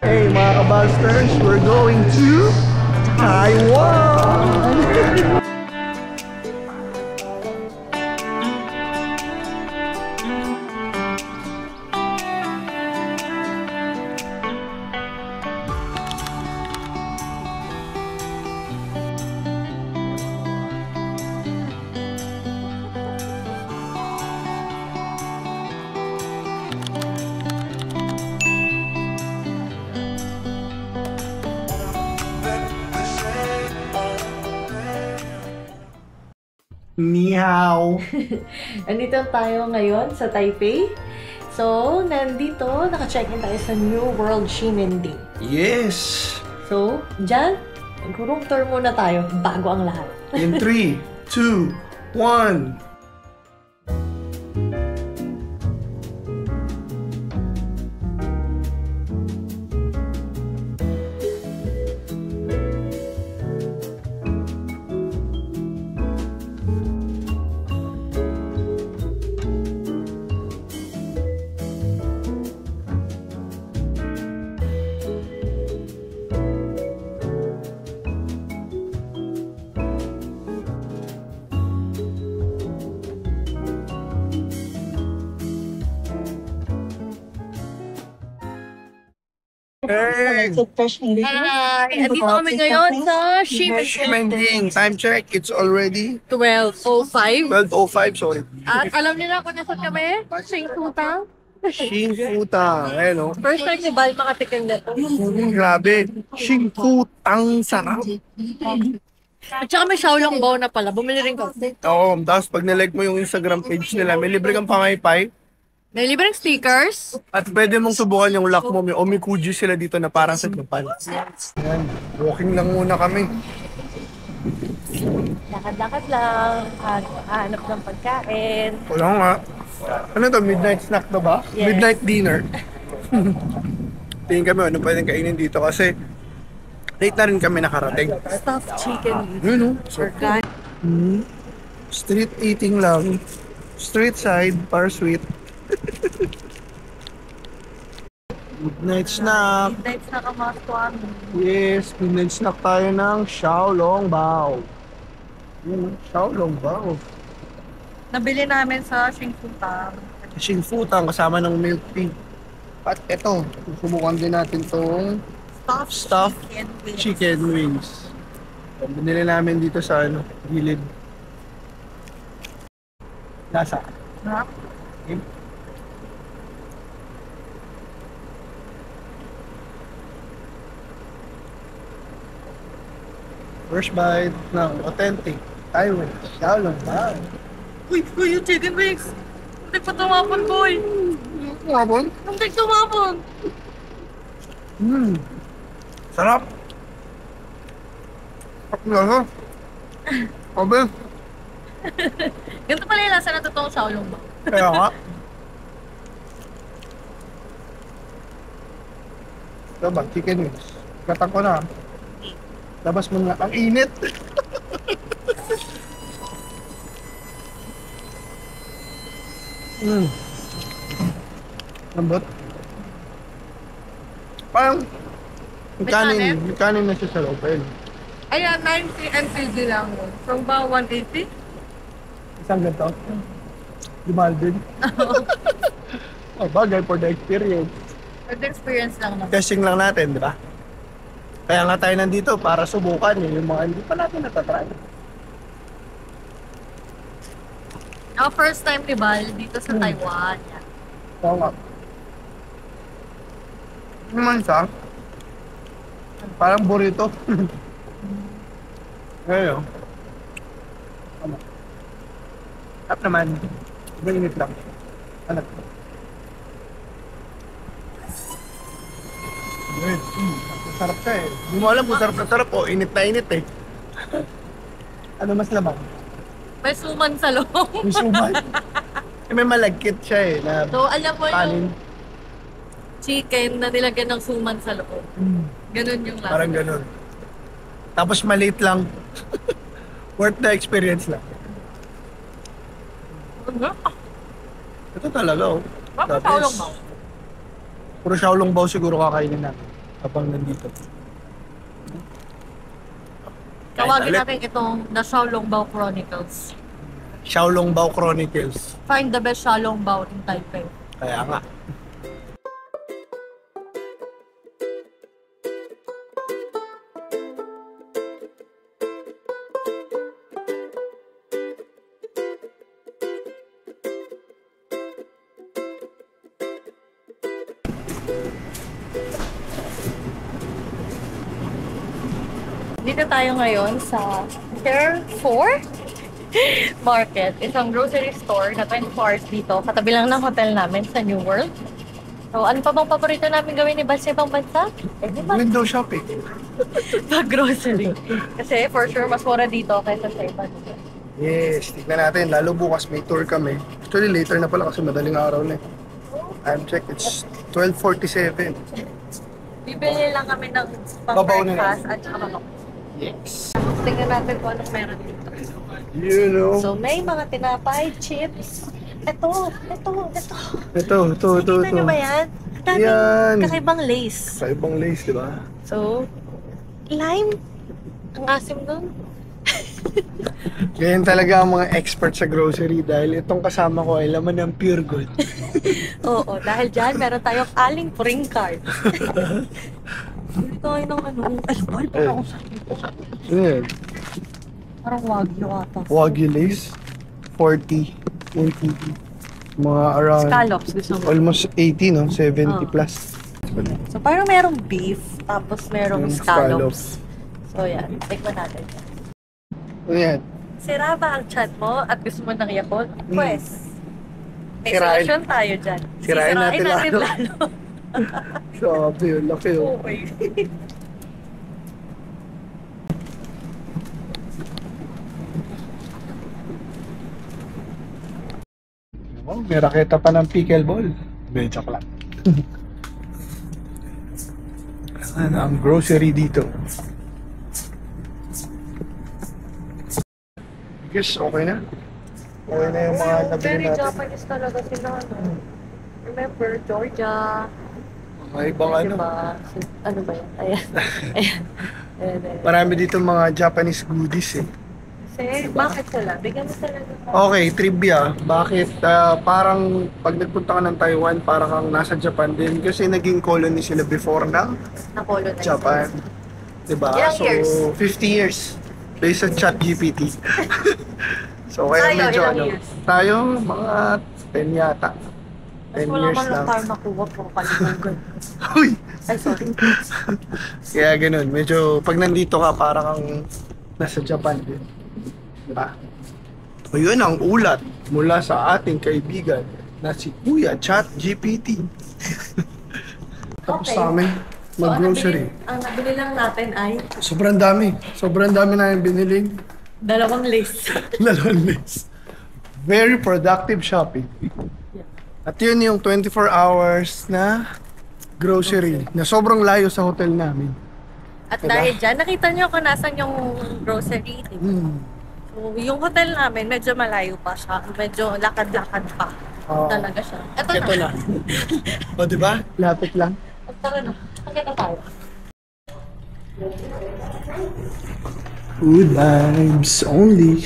Hey mga kabasters, we're going to Taiwan! Ni hao! Nandito tayo ngayon sa Taipei. So, nandito, naka-check-in tayo sa New World Ximending. Yes! So, dyan, mag-room tour muna tayo bago ang lahat. In 3, 2, 1... Hey! Hi! Andito kami ngayon sa Ximending! Time check, it's already 12:05. 12:05, sorry. At alam niyo na kung nasaan kami? Xingfutang. Xingfutang, ayun o. First time ni Bal makatikim na to. Grabe, Xingfutang sarap. At saka may Xiaolongbao na pala. Bumili rin ko. Oo, tapos pag nilike mo yung Instagram page nila, may libre kang pamaypay. May libreng stickers. At pwede mong subukan yung luck mo. May omikuji sila dito na parang sa Japan. Ayan, walking lang muna kami. Lakad-lakad lang. Hanap ng pagkain. Wala nga. Ano to? Midnight snack to ba? Yes. Midnight dinner. Tingin kami ano pwedeng kainin dito kasi late na rin kami nakarating. Stuffed chicken. Yun o. Street eating lang. Street side, par sweet. Midnight snack. Midnight snack ang mga tuwang. Yes, midnight snack tayo ng Xiaolongbao. Xiaolongbao. Nabili namin sa Xingfutang. Xingfutang kasama ng milk tea. At eto, subukan din natin tong stuffed chicken wings. Binili namin dito sa gilid. Lasa. Sarap. Okay. First bite ng authentic Taiwan Xiaolongbao. Uy, yung chicken wings! Hindi pa tumapon, boy! Tumapon? Hindi tumapon! Sarap! Sarap nila. Sabi. Ganito pala yung lasa na totoong Xiaolongbao. Kaya nga. Ito ba? Chicken wings. Katang ko na. Labas mo nga. Ang init! Lambot. Parang may kanin na siya sa loob. Ayan, 90 NPD lang. From ba 180? Isang ganito. Lumal din. Oh, bagay for the experience. For the experience lang naman. Testing lang natin, di ba? Kaya nga tayo nandito para subukan yung mga hindi pa natin natatry. Our first time ni Bal dito sa Taiwan. Oo nga. Naman siya. Parang burrito. Ngayon. Tama. Tap naman. Mainit lang. Anak. Sarap siya eh. Hindi mo alam kung sarap na sarap o init na init eh. Ano mas lamang? May suman sa loob. May suman. May malagkit siya eh. Na So, alam mo kanin. yung chicken na nilagyan ng suman sa loob. Ganun yung lasa. Parang ganun. Tapos maliit lang. Worth the experience lang. Ito talaga oh. Bakit Xiaolongbao? Puro Xiaolongbao siguro kakainin natin. habang nandito. Tawagin natin itong The Xiaolongbao Chronicles. Xiaolongbao Chronicles. Find the best Xiaolongbao in Taipei. Kaya nga. Dito tayo ngayon sa Carrefour Market. Isang grocery store na 24 hours dito. Katabi lang ng hotel namin sa New World. So, ano pa bang paborito namin gawin ni Bas sa ibang bansa? Eh, di ba? Window shopping. Pag-grocery. Kasi for sure, mas mura dito kaysa sa ibang bansa. Yes, tignan natin. Lalo bukas may tour kami. Actually, later na pala kasi madaling araw na eh. I'm check, it's 12:47. Bibili lang kami ng Babaw na pang-breakfast at saka mga. Yes. Tingnan natin kung anong meron dito. You know. So, may mga tinapay, chips. Ito. Ito. Nakita nyo ba yan? Ang daming Yan. kakaibang lace. Sa ibang lace, di ba? So, lime. Ang asim nun. Ganyan talaga ang mga expert sa grocery dahil itong kasama ko ay laman ng Pure Gold. Oo, dahil dyan, meron tayong aling pring card. Hindi tayo ng ano, alcohol pa ako sa dito. Yan. Parang wagyu ata. Wagyu lace, 40, 80, mga around Scallops, gusto mo. almost 80, no? 70 plus. So, parang merong beef, tapos merong Yung scallops. So, yan. Tikman natin. Yan. Sira ba ang chat mo at gusto mo ng Yakult? Pues, may Sirain. solusyon tayo dyan. Sirain natin lalo. lalo. Sabi yun, laki yun. Okay. Oh, may raketa pa ng pickleball. May joke lang. Ano ang grocery dito? I guess okay na. Okay na yung mga nabili Very natin. Japanese talaga sila. No? Remember, Georgia. Mga ibang ano. Diba? Ano ba yan? Ayan. Ayan. Ayan. Marami dito mga Japanese goodies eh. Kasi, bakit sila? Bigyan mo sila ng Okay, trivia. Bakit parang pag nagpunta ka ng Taiwan, parang kang nasa Japan din? Kasi naging colony sila before ng na-colonize. Japan. Diba? Ilang So, years? 50 years. Based on ChatGPT. So, kaya Tayo, medyo ilang ano. years? Tayo, mga 10 yata. 10 Wala years man lang lang. tayo nakuha po kalimugan. Uy! Ay, sorry. Kaya ganun. Medyo, pag nandito ka, parang kang nasa Japan din. Diba? So, yun ang ulat mula sa ating kaibigan na si Kuya ChatGPT. Tapos Okay. sa amin, mag-grocery. Ang nabili lang natin ay Sobrang dami. Sobrang dami na yung binili. 2 lace. Lalong list. Very productive shopping. At yun yung 24 hours na grocery na sobrang layo sa hotel namin. At Diba? dahil dyan, nakita nyo kung nasan yung grocery. Diba? So, yung hotel namin, medyo malayo pa siya. Medyo lakad-lakad pa. Oo. Talaga siya. Ito Ito na. O diba? Lapit lang. Tara na. Pagkita tayo. Good vibes only.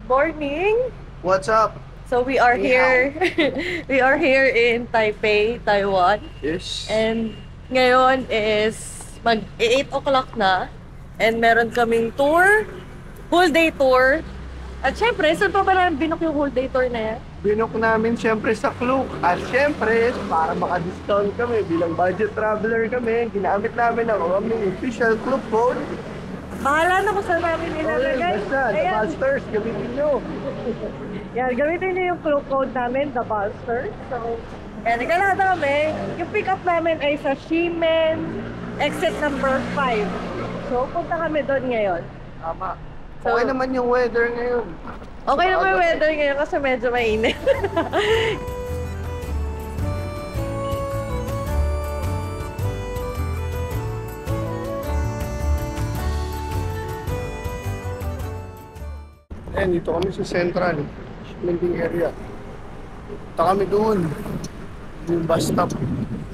Morning! What's up? So we are Ni here. We are here in Taipei, Taiwan. Yes. And ngayon is mag 8 o'clock na. And meron kaming tour. Whole day tour. At syempre, saan pa ba namin binok yung whole day tour na yan? Binok namin siyempre sa Klook. At siyempre, para maka-discount kami bilang budget traveler kami, ginamit namin ang aming official Klook code. Bahala na kung saan namin ilalagay. Basta, the Ayan. Masters, gamitin nyo. Yan, gamitin niyo yung clue code namin, the Buster. So, yan, naglalakad kami. Yung pick up namin ay sa Ximen, exit number 5. So, punta kami doon ngayon. Tama. So- Okay naman yung weather ngayon. Okay naman yung weather ngayon kasi medyo mainit. Ayan, dito kami sa Central. Landing area. Punta kami doon. yung bus stop.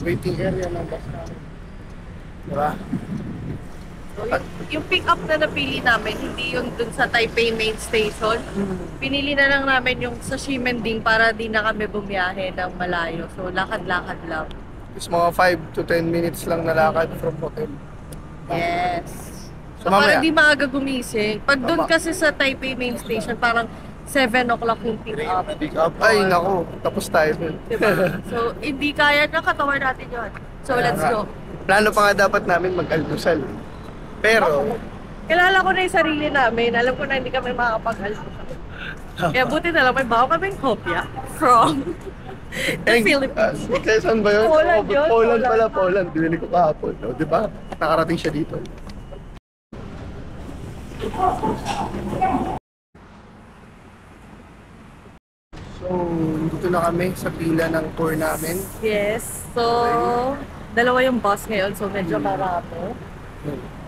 Waiting area ng bus stop. Diba? Yung pick-up na napili namin, hindi yung dun sa Taipei Main Station. Pinili na lang namin yung sa Ximending para di na kami bumiyahe ng malayo. So, lakad-lakad lang. It's mga 5 to 10 minutes lang na lakad from hotel. Yes. So, So, mamaya. parang di maaga gumising. Pag dun Tama. kasi sa Taipei Main Station, parang 7 o'clock yung pick-up. Pick up. Ay, nako. Tapos tayo dun. Diba? So, hindi kaya ng katawan natin yun. So, let's go. Plano pa nga dapat namin mag-almusal. Pero, Kilala ko na yung sarili namin. Alam ko na hindi kami makakapag-almusal. Kaya buti na lang may bago kaming kopya from the Philippines. Saan ba yun? Poland yun, Poland pala, Poland. Poland. Binili ko kahapon. No? Di ba? Nakarating siya dito. So, dito na kami sa pila ng tour namin. Yes. So, dalawa yung bus ngayon. So, medyo marami.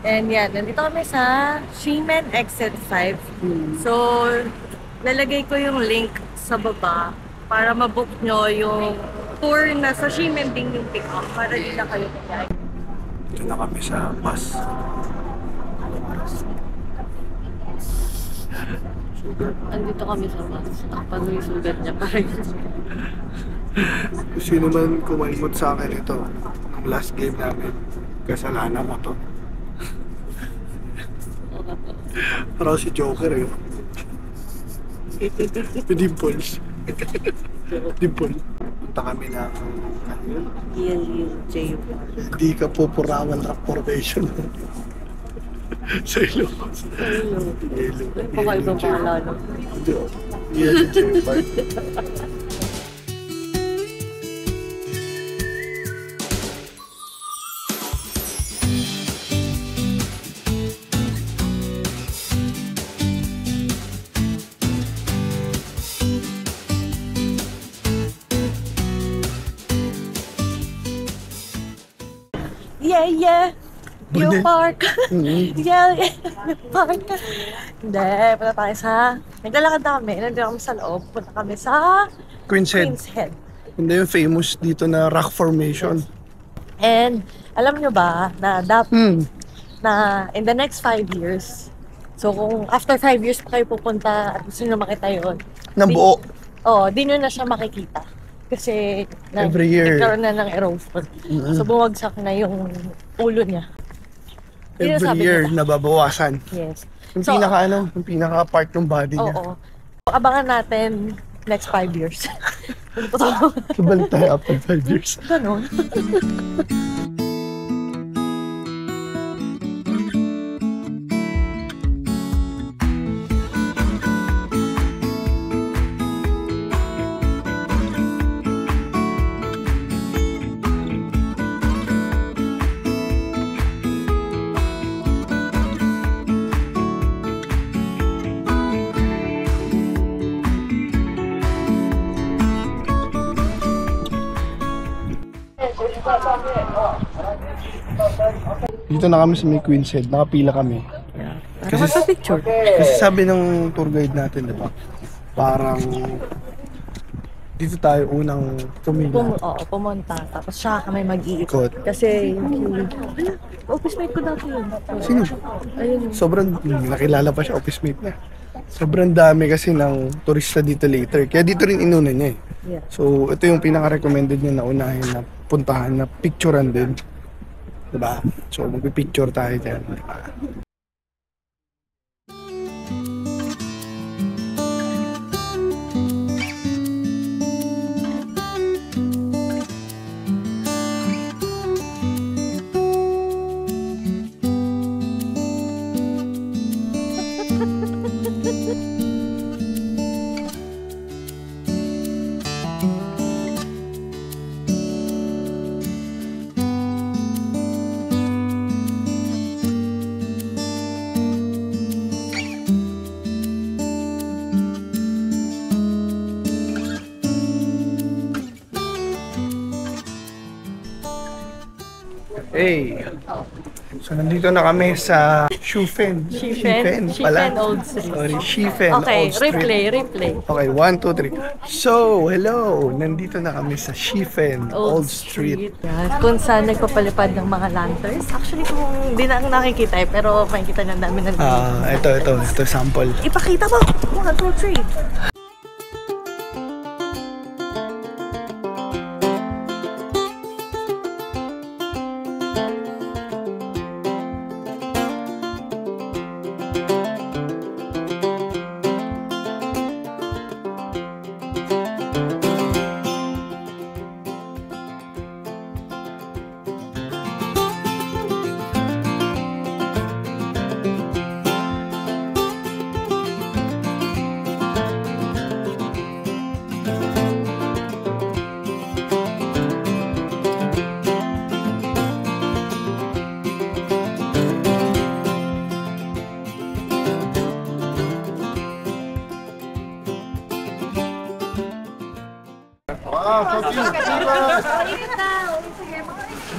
And yan, nandito kami sa Ximen Exit 5. So, lalagay ko yung link sa baba para mabook nyo yung tour na sa Ximending yung pick-up para di na kayo nangyay. Dito na kami sa bus. Andito kami sa bus. Kapag may sugat niya pa rin. Kung sino man kumalmot sa akin ito, ng last game namin, kasalanan mo to. Parang si Joker eh. May dimples. Dimple. Punta kami ng J. Hindi ka pupurawan rock formation. Sa Ilocos. Yelo. Pakaiba pa lalo. Hindi oh. Yelo Park. Yeah, yeah. Bune. Yung park. Mhm. Yeah, yeah. Yung park. Hindi, punta tayo sa... Naglalakad na kami. Nandito kami sa loob. Punta kami sa Queen's Head. Queen's Head. Hindi yung famous dito na rock formation. And alam nyo ba na na in the next 5 years, so kung after 5 years pa kayo pupunta at gusto nyo makita yun, Nabuo. di nyo na siya makikita. Kasi Every year. nagkaroon na ng erosion. So bumagsak na yung ulo niya. Yun ang Every sabi year, nila. nababawasan. Yes. Yung So, yung pinaka part ng body niya. Oo. So, abangan natin next 5 years. Sabalik tayo after 5 years. Ganon. Dito na kami sa may Queen's Head. Nakapila kami. Para sa picture. Kasi sabi ng tour guide natin, di ba? Parang dito tayo unang pumila. Pumunta. Tapos siya kami Ikot. mag-iikot. Kasi yung office mate ko dati yun. Sino? Ayun. Sobrang, nakilala pa siya, office mate na. Sobrang dami kasi ng turista dito later. Kaya dito rin inuna niya eh. Yeah. So, ito yung pinaka-recommended niya na unahin na puntahan, na picturean din. Diba? So, magpipicture tayo dyan. Diba? Hey! So, nandito na kami sa Shifen. Shifen Old Street. Sorry, Shifen Okay, Old Street. replay. Okay, 1, 2, 3. So, hello! Nandito na kami sa Shifen Old Street. Yan, kung saan nagpapalipad ng mga lanterns. Actually, kung di na nakikita pero makikita niya dami ng Ito sample. Ipakita mo! 1, 2, 3. Wow, so cute.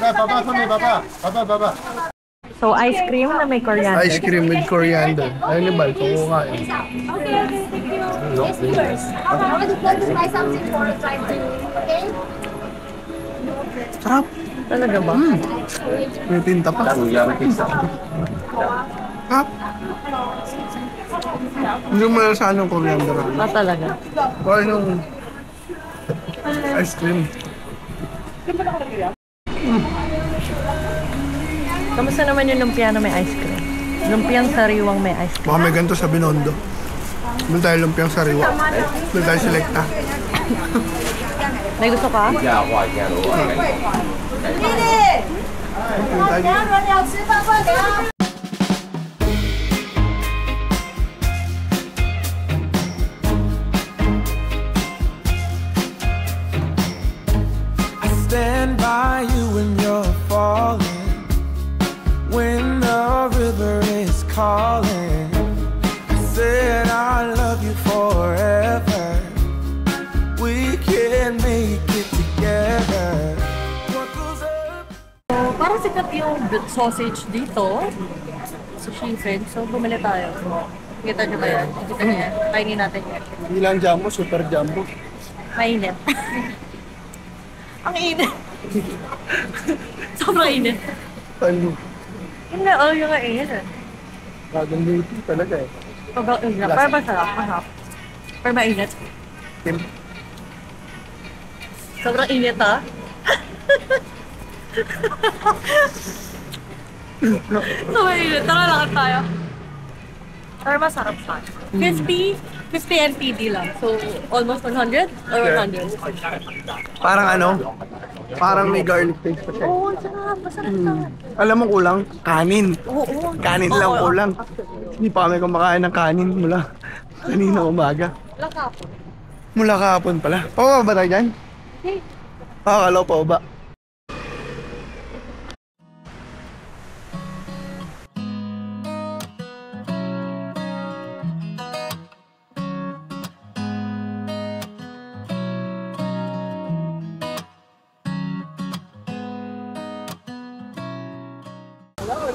Baba. So, ice cream na may coriander. Ice cream with coriander. Ayun yung bal, kung nga eh. Okay, thank you. Yes, yours. I would like to buy something for try to, okay? Sarap. Talaga ba? May tinta pa. Sarap. Hindi mo nalasahan yung coriander. Talaga. Kaya nung ice cream. Kamusta naman yung lumpia na may ice cream? Lumpiang sariwang may ice cream. Baka may ganito sa Binondo. Doon tayo lumpiang sariwa. Doon tayo selecta. May gusto ka? I stand by you when you're falling, when the river is calling. I said I love you forever. We can make it together. What goes up? So, parang sikat yung sausage dito sa Shifen. So, bumili tayo. Kita nyo ba yan? Kita nyo yan? Kainin natin yan. Hindi lang jumbo, super jumbo. Mainit. Ang init. Sobrang init. Ano? Hindi, yung init. Bagong beauty talaga eh. Sobrang init. Pero masarap. Masarap. Pero mainit. Tim. Sobrang init ha. Sobrang init. Tara lakad tayo. Pero masarap siya. 50 NPD lang. So, almost 100 or 100? Parang ano? Parang may garlic taste pa siya. Oo, sarap. Masarap siya. Alam mo kulang? Kanin. Oo. Kanin lang kulang. Hindi pa kami kumakain ng kanin mula kanina umaga. Lakapon. Mula kahapon pala. Pababa ba tayo dyan? Okay. Akala ko pababa.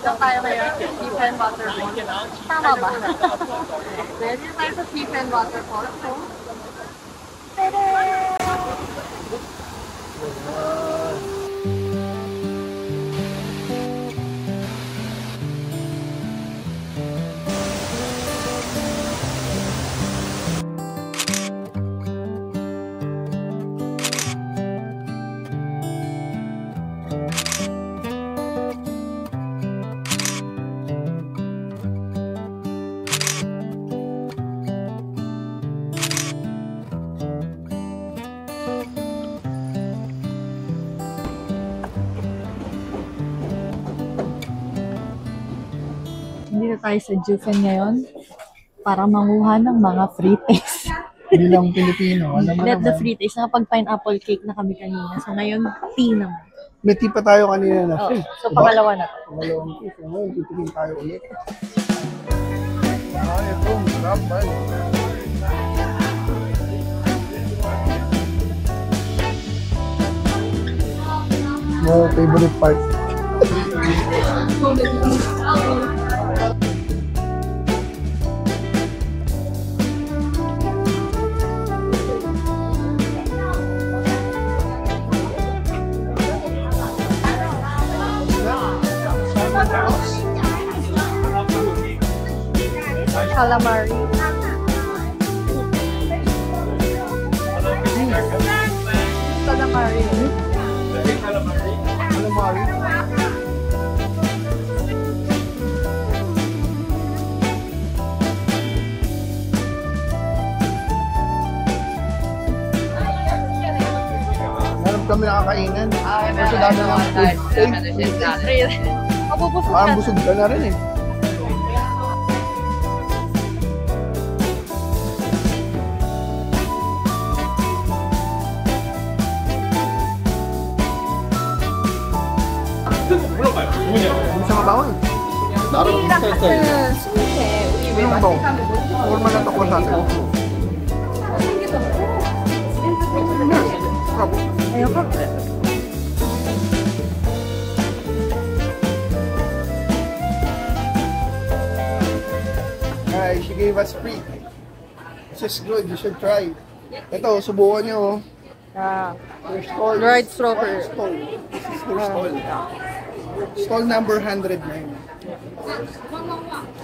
Saan tayo ngayon? Shifen Waterfall. Tama ba? Dito tayo sa Shifen Waterfall. So, dito tayo sa Jufen ngayon para manguha ng mga free taste. Bilang Pilipino, alam mo Let the naman. free taste. Nakapag-pineapple cake na kami kanina. So ngayon, tea naman. May tipa tayo kanina na. Oh, Eh, so pangalawa na to. Pangalawang tipa. Ngayon, titigin tayo ulit. Ito. Sarap ba? Mo favorite part. Calamari. Calamari. Calamari. Meron kami nakakainan. Kasi dami ng food. Mabubusog Parang ka. busog ka na rin eh. Bisa mabangon. Hindi kasi suke. Ano mabangon? Forma lang ako sa akin. Ayoko. Guys, she gave us free. This is good, you should try. Ito, subukan nyo. Ah. Their stall. Dried strawberry. Stall. This is their stall. Stall number 109.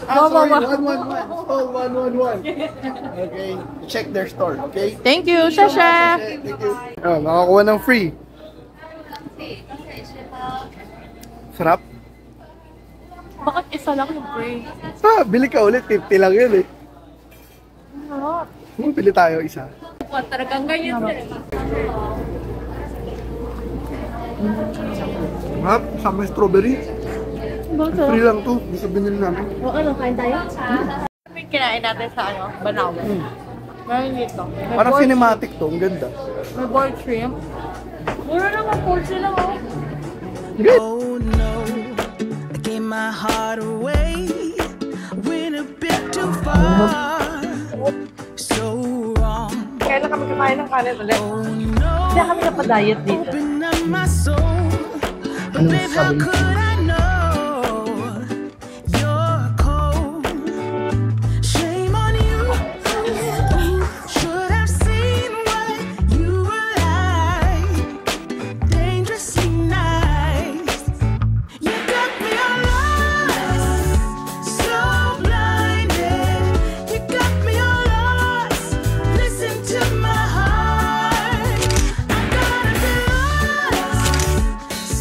Ah, sorry, 111. Stall 111. Okay, check their store, okay? Thank you, Shasha. Thank you. Oh, nakakuha ng free. Sarap. Bakit isa lang yung free? Ah, bili ka ulit, 50 lang yun eh. Ano? Bili tayo isa. Talagang ganyan din. Sarap, sama strawberry. Bakit? Free lang to, gusto binili namin. O ano, kain tayo? May kinain natin sa ano, Banawe. Meron dito. May Parang boiled- cinematic to, ang ganda. May boiled shrimp. Mura naman, 40 lang oh. Good. Oh no, I gave my heart away. Went a bit too far. So wrong. Kailan kami kumain ng kanin ulit? Oh no, Hindi kami napadiet dito. open up my soul. But Anong babe, how sabi mo? could I know you're cold? Shame on you. Should have seen what you were like. Dangerously nice. You got me all lost, so blinded. You got me all lost. Listen to my heart. I'm gonna be lost.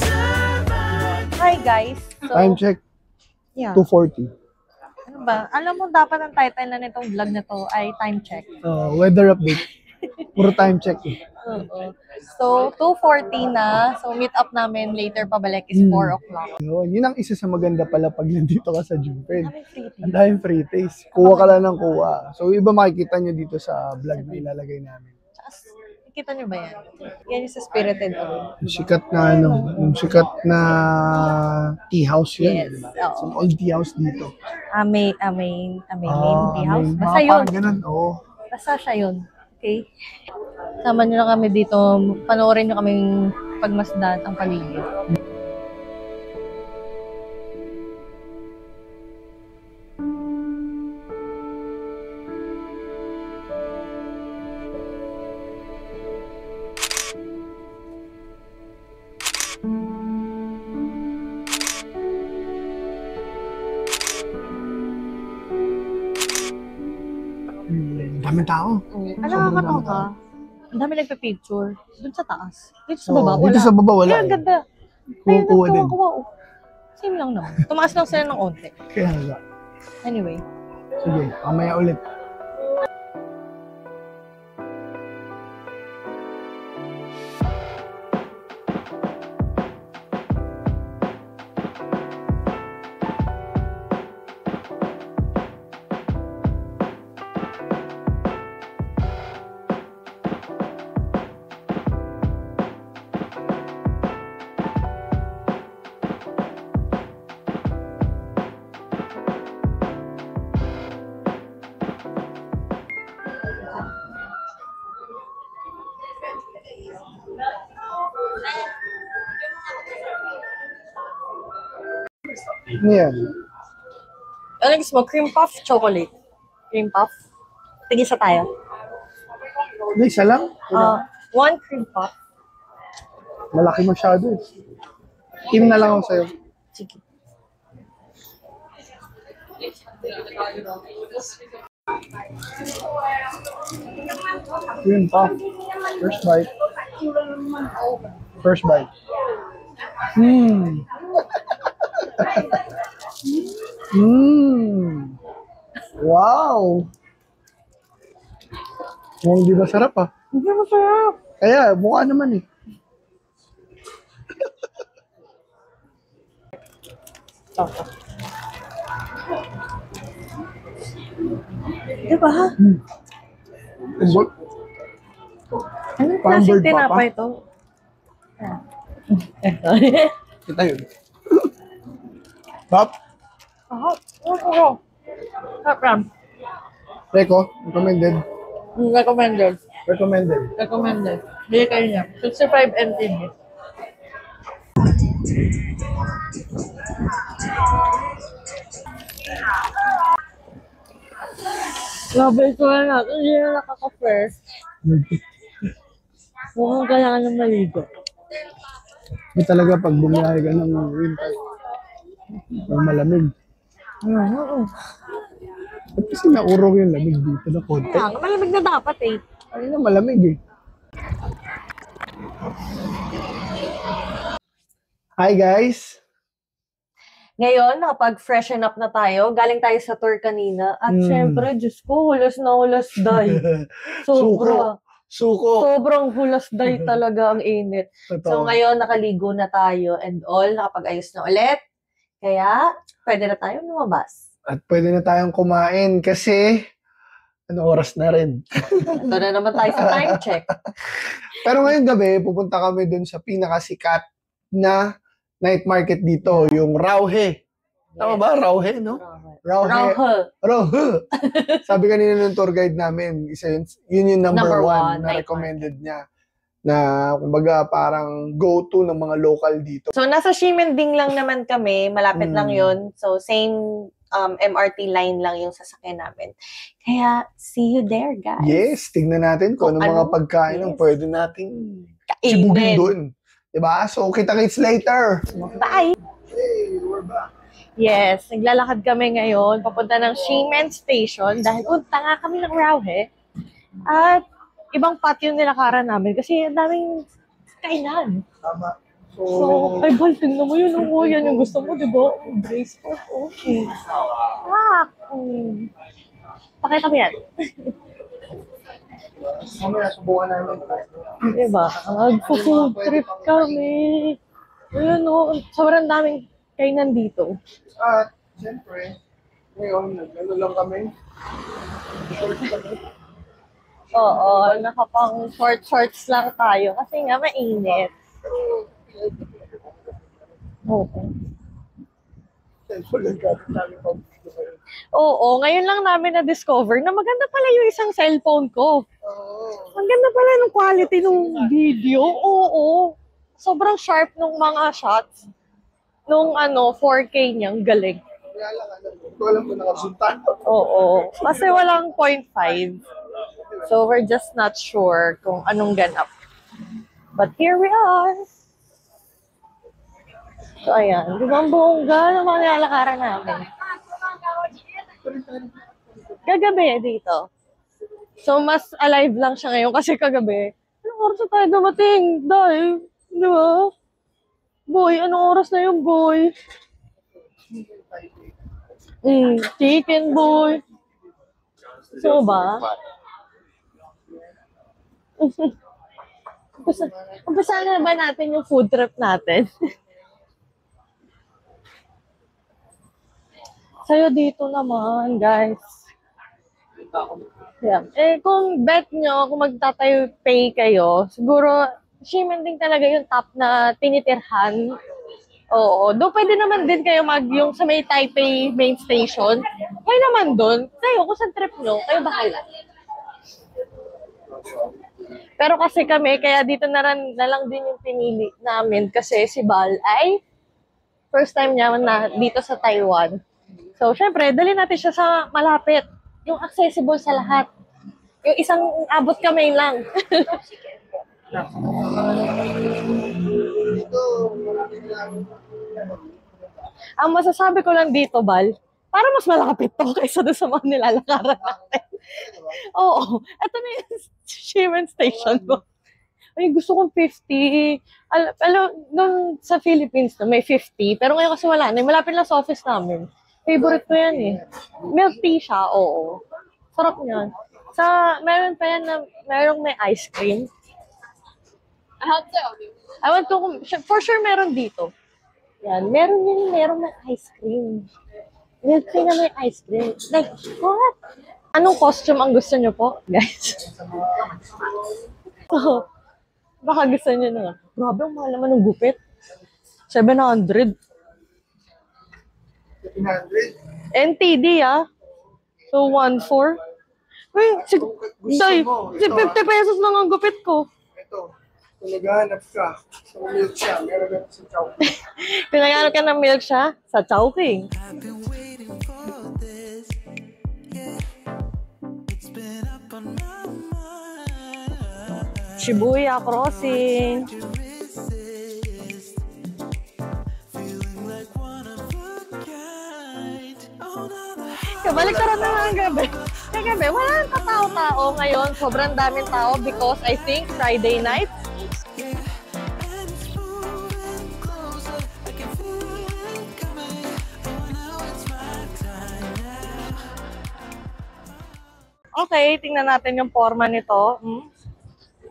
Survive. Hi guys. So, Time check, yeah. 2:40. Ano ba? Alam mo, dapat ang title na nitong vlog na to ay time check. Weather update. Puro time check eh. Oo. So, 2:40 na. So, meet up namin later pabalik is 4 o'clock. Yun ang isa sa maganda pala pag nandito ka sa Jupin. Kami free. Ang daming free taste. Kuha ka lang ng kuha. So, iba makikita nyo dito sa vlog na ilalagay namin. Tsaka, nakita nyo ba yan? Yan yung sa Spirited Away. Yung sikat na yung sikat na tea house yun. Yes, Diba? oo. Some old tea house dito. Main tea house. May Basta mga yun. parang ganun, oo. Basta siya yun. Okay? Sama nyo lang kami dito. Panoorin nyo kaming pagmasdan ang paligid. Daming tao. Ano nakakatawa? Ang dami nagpa-picture. Doon sa taas. Dito sa Oo, baba, wala. dito sa baba, wala Kaya ang eh. ganda. Kuha-kuha din. Kuha. Same lang naman. Tumaas lang sila ng onte. Kaya nga. Anyway. Sige, mamaya ulit. Ano yan? Ano gusto mo? Cream puff, chocolate? Cream puff? Tigisa tayo. Hindi, isa lang. One cream puff. Malaki masyado eh. Team na lang ako sa'yo. Sige. Cream puff. First bite. First bite. Mmm. Mmm. Wow. Mukhang di ba sarap ah? Hindi masarap. Kaya, mukha naman eh. Diba? Ubot. Anong Parang klaseng bird pa tinapay ito? Kita yun. Pop, Sarap yan. Reko, recommended. Recommended. Recommended. Recommended. Bili kayo niya. 65 NTD. Grabe ko na natin. Hindi na nakaka-first. Mukhang kailangan ng maligo. Hindi talaga pag bumiyahe ka ng winter. Or malamig. Ba't kasi naurong yung lamig dito na konti? Kaya, malamig na dapat eh. Ay na, malamig eh. Hi guys! Ngayon, nakapag-freshen up na tayo. Galing tayo sa tour kanina. At syempre, Diyos ko, hulas na hulas day. Sobra. Suko! Sobrang hulas day talaga ang init. So Totoo. ngayon, nakaligo na tayo and all. Nakapag-ayos na ulit. Kaya, pwede na tayo lumabas. At pwede na tayong kumain kasi ano oras na rin. Ito na naman tayo sa time check. Pero ngayong gabi, pupunta kami dun sa pinakasikat na night market dito, yung Rauhe. Tama ba? Rauhe, no? Rauhe. Rauhe. Rauhe. Sabi kanina ng tour guide namin, isa yun yung number one na night recommended niya. Na, kumbaga, parang go-to ng mga local dito. So, nasa Ximending lang naman kami. Malapit lang yun. So, same MRT line lang yung sasakyan namin. Kaya, see you there, guys. Yes, tignan natin kung Kung ano mga ano, pagkain ang yes. pwede nating sibugin dun. Diba? So, kita-kits later. Bye! Hey, we're back. Yes, naglalakad kami ngayon papunta ng Ximen Station dahil punta nga kami ng Rauhe. At ibang patio yung nilakaran namin kasi ang daming kainan. Tama. So, ay, Bal, tingnan mo yun. Oh, yan yung gusto mo, di ba? Brace for okay. Pakita mo yan. Mamaya, subukan namin. Diba? Mag-food trip kami. Ayun o, sobrang daming kainan dito. At, siyempre, ngayon, nag-ano lang kami. Short kami. Oo, nakapang shorts lang tayo kasi nga mainit. Oo. Cellphone lang gamit namin pag gusto kayo. Oo, ngayon lang namin na-discover na maganda pala yung isang cellphone ko. Ang ganda pala ng quality ng video. Oo. Sobrang sharp nung mga shots. Nung 4K niyang galing. Kaya lang, hindi ko alam kung nakazoom tayo. Oo. Kasi walang 0.5. So we're just not sure kung anong ganap. But here we are. So ayan. Di ba ang bongga ng mga nilalakaran namin? Kagabi dito. So mas alive lang siya ngayon kasi kagabi. Anong oras na tayo dumating? Dahil, di ba? Boy, anong oras na yung boy? Chicken boy. So ba? Umpisa na ba natin yung food trip natin? Sa'yo dito naman, guys. Yeah. Kung bet nyo, kung magtatayo pay kayo, siguro, Ximending talaga yung top na tinitirhan. Oo. Doon pwede naman din kayo yung sa may Taipei main station. Kayo naman doon. Kayo, kung saan trip nyo, kayo bahala. Pero kasi kami, kaya dito na lang din yung pinili namin kasi si Bal ay First time niya na dito sa Taiwan. So, syempre, dali natin siya sa malapit. Yung accessible sa lahat. Yung isang abot kamay lang. Ang masasabi ko lang dito, Bal, para mas malapit to kaysa doon sa mga nilalakaran natin. Oo. Ito na yung Shimen Station ko. Ay, gusto kong 50. Alam, nung sa Philippines na may 50, pero ngayon kasi wala na. Malapit lang sa office namin. Favorite ko yan eh. Milk tea siya, oo. Sarap niyan. Meron pa yan na merong may ice cream. I want to, for sure meron dito. Yan, merong may ice cream. Milk tea na may ice cream. Like, what? Anong costume ang gusto niyo po, guys? So, baka gusto niyo na. Grabe, ang mahal naman ng gupit. 700. 700? NTD, ah. So, 1,400. Uy, day, 50 pesos lang ang gupit ko. Ito, kung naghahanap ka sa milk siya, meron na sa Chowking. Pinagano ka ng milk siya? Sa Chowking. I've been waiting for this. Yeah, it's been up on my mind. Shibuya Crossing. To resist, feeling like one of a kind. Oh, now Kabalik ka rin na ng gabi. Kagabi, wala nang katao-tao ngayon. Sobrang daming tao because I think Friday night. yeah, and it's moving closer. I can feel it coming. Oh, now it's my time now. Okay, tingnan natin yung forma nito.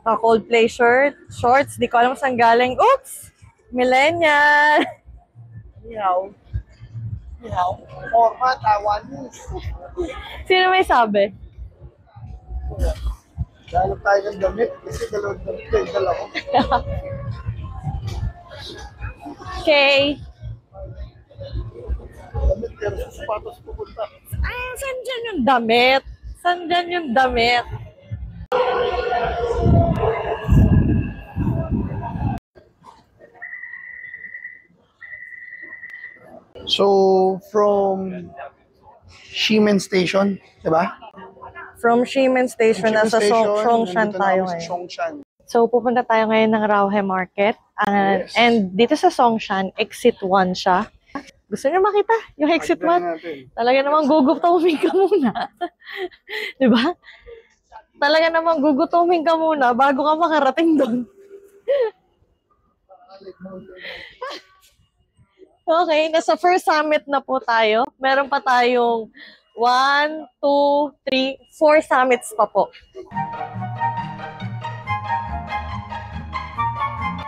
Coldplay shirt, shorts, di ko alam saan galing. Oops! Millennial! Meow. Meow. Forma, Taiwanese. Sino may sabi? Dahil tayo ng damit, kasi dalawang damit kayo, dalawa. Okay. Damit, pero sa sapatos pupunta. Ay, saan dyan yung damit? Saan dyan yung damit? So, from Shimen Station, di ba? From Shimen Station, nasa Songshan tayo Sa ngayon. Songshan. So, pupunta tayo ngayon ng Rauhe Market. Yes. And dito sa Songshan, exit 1 siya. Gusto niyo makita yung exit 1? Natin. Talaga namang gugutoming ka muna. Di ba? Talaga namang gugutoming ka muna bago ka makarating doon. Okay, nasa first summit na po tayo. Meron pa tayong 1, 2, 3, 4 summits pa po.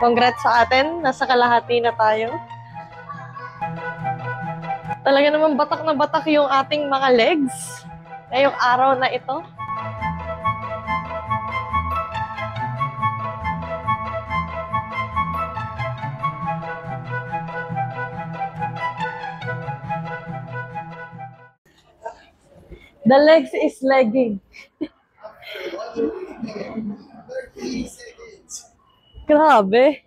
Congrats sa atin. Nasa kalahati na tayo. Talaga naman batak na batak yung ating mga legs ngayong araw na ito. The legs is legging. Grabe.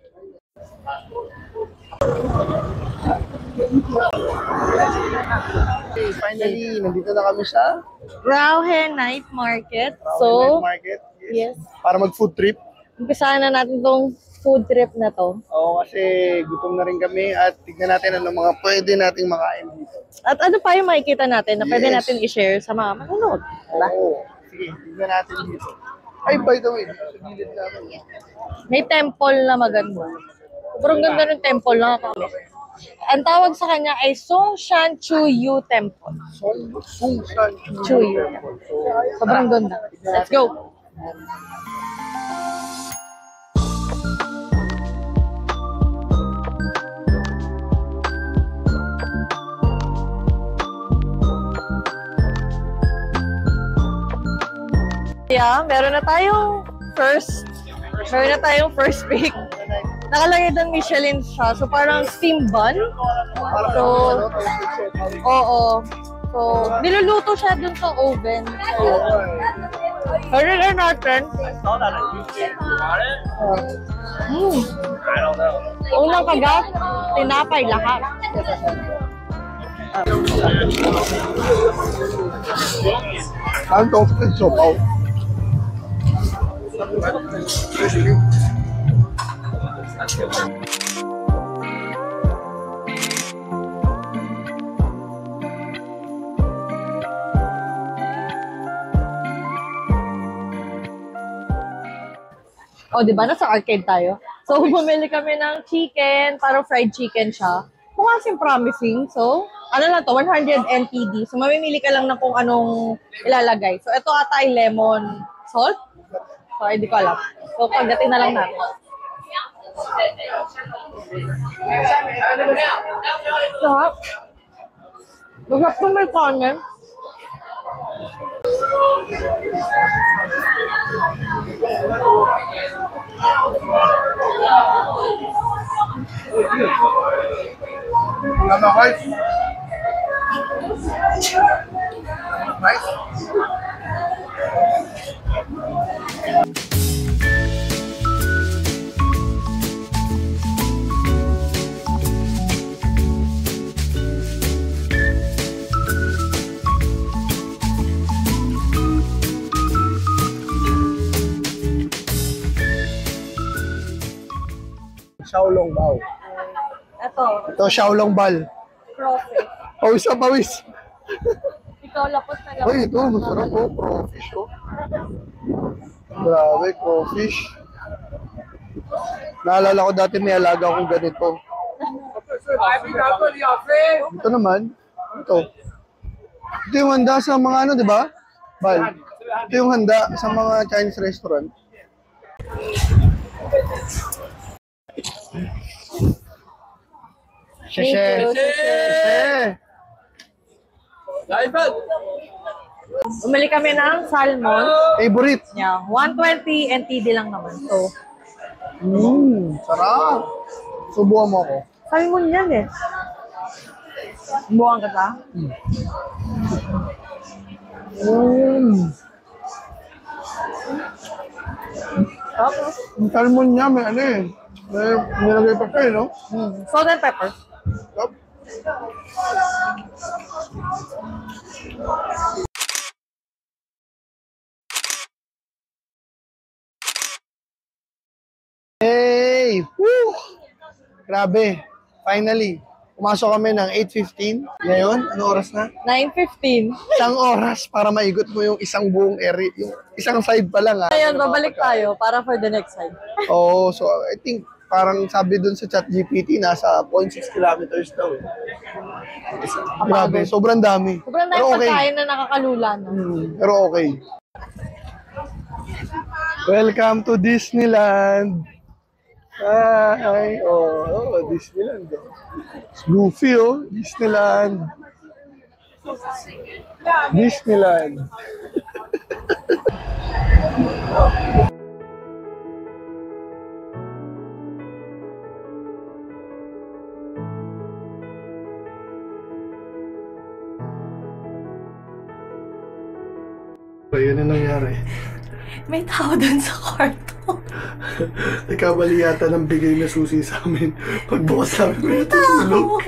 Okay, finally, nandito na kami sa Rauhe Night Market. Night So, Market. yes. Para mag-food trip. Umpisahan na natin tong food trip na to. Oo, kasi gutom na rin kami at tignan natin ano mga pwede nating makain dito. At ano pa yung makikita natin na pwede Yes. natin i-share sa mga manonood? Diba? Oo. Sige, tignan natin dito. Ay, by the way, dito sa gilid namin. May temple na maganda. Sobrang ganda ng temple na kami. Ang tawag sa kanya ay Songshan Chuyu Temple. Songshan Chuyu. Sobrang ganda. Let's go! Yeah, meron na tayong first pick. Nakalagay doon Michelin siya. So, parang steam bun. So, oo. So, niluluto siya dun sa oven. Order natin. Unang kagat. tinapay, lahat. Ang toasted sopaw. O, di ba? Nasa arcade tayo. So, bumili kami ng chicken, parang fried chicken siya. Kung kasing promising. So, ano lang to, 100 NTD. So, mamimili ka lang na kung anong ilalagay. So, ito ata ay lemon salt. So, hindi ko alam. So, pagdating na lang natin. Sarap. Masarap itong may kanin. Ano, guys? Nice. Xiaolong Bao. Ito, Ito, Xiaolong Bal. profit. Pawis na pawis. Ikaw lapot na lapot. Uy, ito, masarap po. Crawfish, oh. Grabe, crawfish. Naalala ko dati may alaga akong ganito. Ito naman, ito. Ito yung handa sa mga ano, di ba? Bal. Ito yung handa sa mga Chinese restaurant. Thank you. Bumili kami ng salmon. Favorite. Yeah, 120 NTD lang naman. So, Sarap. Subuhan mo ako. salmon yan eh. Buwan ka ta? Tapos, Yung salmon niya, may ano eh. May nilagay pa kayo, no? salt and pepper. Yup. Hey! Woo! Grabe. Finally. Pumasok kami ng 8:15. Ngayon, ano oras na? 9:15. Isang oras para maigot mo yung isang buong area. Yung isang side pa lang, ha? Ngayon, babalik tayo para for the next side. Oo, so I think parang sabi dun sa ChatGPT, nasa 0.6 kilometers daw. Grabe, sobrang dami. Sobrang Pero dahil okay. pagkain na nakakalula na. Pero okay. Welcome to Disneyland. Hi. Oh, Disneyland. Goofy, oh. Disneyland. Disneyland. So, yun ang nangyari. May tao dun sa kwarto. Nagkamali yata ng bigay na susi sa amin. Pagbukas namin, may natulog.